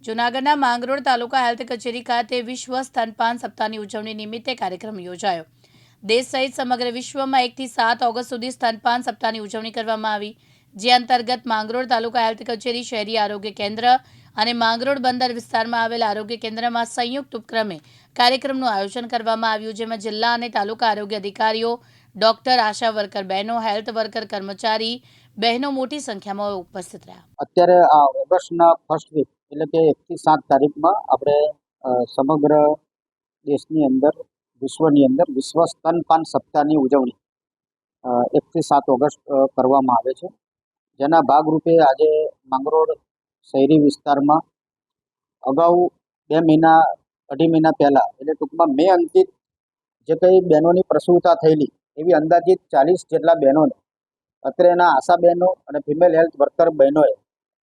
જૂનાગઢના માંગરોળ તાલુકા હેલ્થ કચેરી ખાતે વિશ્વ સ્તનપાન સપ્તાહની ઉજવણી નિમિત્તે કાર્યક્રમ યોજાયો। દેશ સહિત સમગ્ર વિશ્વમાં 1 થી 7 ઓગસ્ટ સુધી સ્તનપાન સપ્તાહની ઉજવણી કરવામાં આવી, જે અંતર્ગત માંગરોળ તાલુકા હેલ્થ કચેરી, શહેરી આરોગ્ય કેન્દ્ર અને માંગરોળ બંદર વિસ્તારમાં આવેલ આરોગ્ય કેન્દ્રમાં સંયુક્ત ઉપક્રમે કાર્યક્રમનું આયોજન કરવામાં આવ્યું, જેમાં જિલ્લા અને તાલુકા આરોગ્ય અધિકારીઓ, ડોક્ટર, આશા વર્કર બહેનો, હેલ્થ વર્કર કર્મચારી બહેનો મોટી સંખ્યામાં ઉપસ્થિત રહ્યા। અત્યારે આ ઓગસ્ટના ફર્સ્ટ વીક એટલે કે 1 થી 7 તારીખમાં આપણે સમગ્ર દેશની અંદર, વિશ્વની અંદર વિશ્વ સ્તનપાન સપ્તાહની ઉજવણી 1 થી 7 ઓગસ્ટ કરવામાં આવે છે, જેના ભાગરૂપે આજે માંગરોળ શહેરી વિસ્તારમાં અગાઉ 2 મહિના પહેલાં એટલે ટૂંકમાં મે અંતિત જે કંઈ બહેનોની પ્રસૂતા થયેલી એવી અંદાજિત 40 જેટલા બહેનોને અત્રેના આશા બહેનો અને ફિમેલ હેલ્થ વર્કર બહેનોએ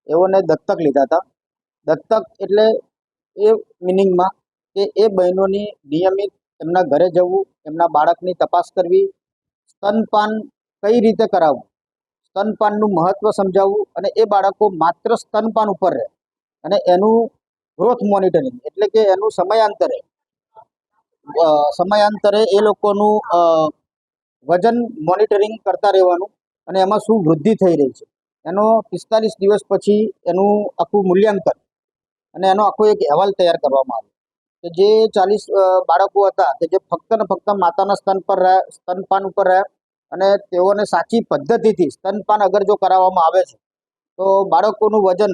એઓને દત્તક લીધા હતા। દત્તક એટલે એ મિનિંગમાં કે એ બહેનોની નિયમિત એમના ઘરે જવું, એમના બાળકની તપાસ કરવી, સ્તનપાન કઈ રીતે કરાવવું, સ્તનપાનનું મહત્ત્વ સમજાવવું અને એ બાળકો માત્ર સ્તનપાન ઉપર રહે અને એનું ગ્રોથ મોનિટરિંગ એટલે કે એનું સમયાંતરે એ લોકોનું વજન મોનિટરિંગ કરતા રહેવાનું અને એમાં શું વૃદ્ધિ થઈ રહી છે એનો 45 દિવસ પછી એનું આખું મૂલ્યાંકન અને એનો આખો એક અહેવાલ તૈયાર કરવામાં આવ્યો કે જે 40 બાળકો હતા કે જે ફક્ત ને ફક્ત માતાના સ્તનપાન ઉપર રહ્યા અને તેઓને સાચી પદ્ધતિથી સ્તનપાન અગર જો કરાવવામાં આવે છે તો બાળકોનું વજન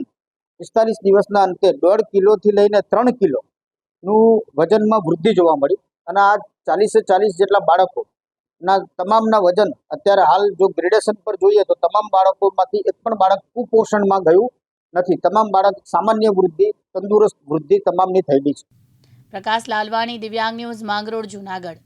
45 દિવસના અંતે 1.5 કિલોથી લઈને 3 કિલોનું વજનમાં વૃદ્ધિ જોવા મળી અને આ 40 જેટલા બાળકોના તમામના વજન અત્યારે હાલ જો ગ્રેડેશન પર જોઈએ તો તમામ બાળકોમાંથી એક પણ બાળક કુપોષણમાં ગયું નથી। તમામ બાળક સામાન્ય વૃદ્ધિ, તંદુરસ્ત વૃદ્ધિ તમામની થયેલી છે। પ્રકાશ લાલવાણી, દિવ્યાંગ ન્યૂઝ, માંગરોળ, જૂનાગઢ।